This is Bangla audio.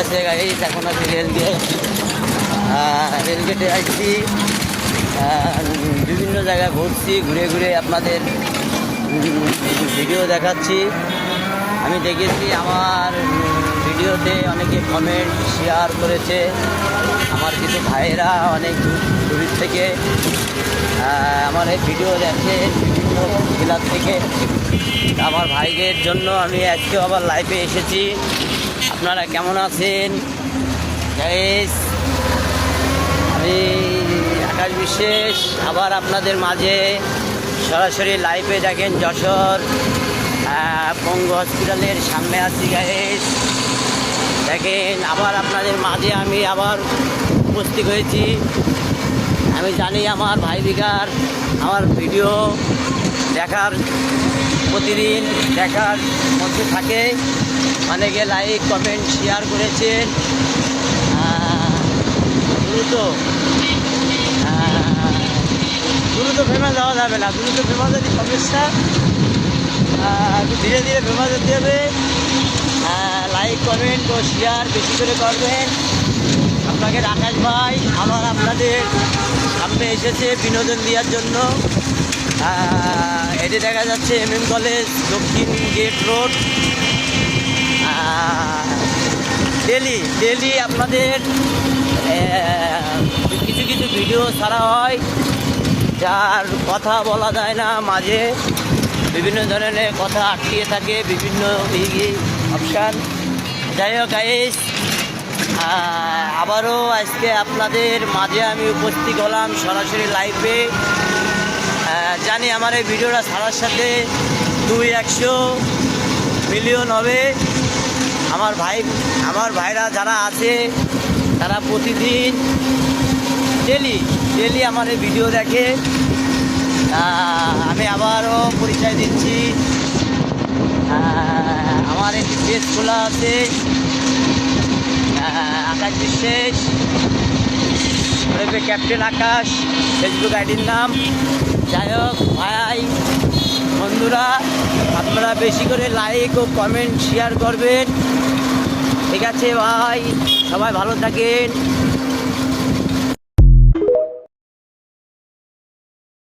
আছে গাইস, এখন আছে রেলগেটে আসছি। বিভিন্ন জায়গায় ঘুরছি, ঘুরে ঘুরে আপনাদের ভিডিও দেখাচ্ছি। আমি দেখেছি আমার ভিডিওতে অনেকে কমেন্ট শেয়ার করেছে, আমার কিছু ভাইয়েরা অনেক দূর থেকে আমার এই ভিডিও দেখে বিভিন্ন জেলার থেকে। আমার ভাইদের জন্য আমি আজকে আবার লাইভে এসেছি। আপনারা কেমন আছেন গাইস? আমি আকাশ বিশ্বাস আবার আপনাদের মাঝে সরাসরি লাইভে দেখেন। যশোর পঙ্গু হসপিটালের সামনে আছি গাইস, দেখেন আবার আপনাদের মাঝে আমি আবার উপস্থিত হয়েছি। আমি জানি আমার ভাই বিকার আমার ভিডিও দেখার প্রতিদিন দেখার মধ্যে থাকে, অনেকে লাইক কমেন্ট শেয়ার করেছেন। দ্রুত ফেমা যাওয়া যাবে না, দ্রুত ফেমা যদি সমস্যা, একটু ধীরে ধীরে ফেমা যেতে হবে। লাইক কমেন্ট ও শেয়ার বেশি করে করবেন। আপনাকে আকাশ ভাই আবার আপনাদের সামনে এসেছে বিনোদন দেওয়ার জন্য। এটি দেখা যাচ্ছে MM কলেজ দক্ষিণ গেট রোড। ডেলি আপনাদের কিছু কিছু ভিডিও ছাড়া হয়, যার কথা বলা যায় না, মাঝে বিভিন্ন ধরনের কথা আটকিয়ে থাকে, বিভিন্ন অপশান। যাই হোক গাইস, আবারও আজকে আপনাদের মাঝে আমি উপস্থিত হলাম সরাসরি লাইভে। জানি আমার এই ভিডিওটা ছাড়ার সাথে 200 মিলিয়ন হবে। আমার ভাইরা যারা আছে তারা প্রতিদিন ডেলি আমার এই ভিডিও দেখে। আমি আবারও পরিচয় দিচ্ছি, আমার একটি পেজ খোলা আছে আকাশ বিশ্বাস, ক্যাপ্টেন আকাশ ফেসবুক আইডির নাম। যাই হোক ভাই বন্ধুরা, আপনারা বেশি করে লাইক ও কমেন্ট শেয়ার করবেন। ঠিক আছে ভাই, সবাই ভালো থাকেন।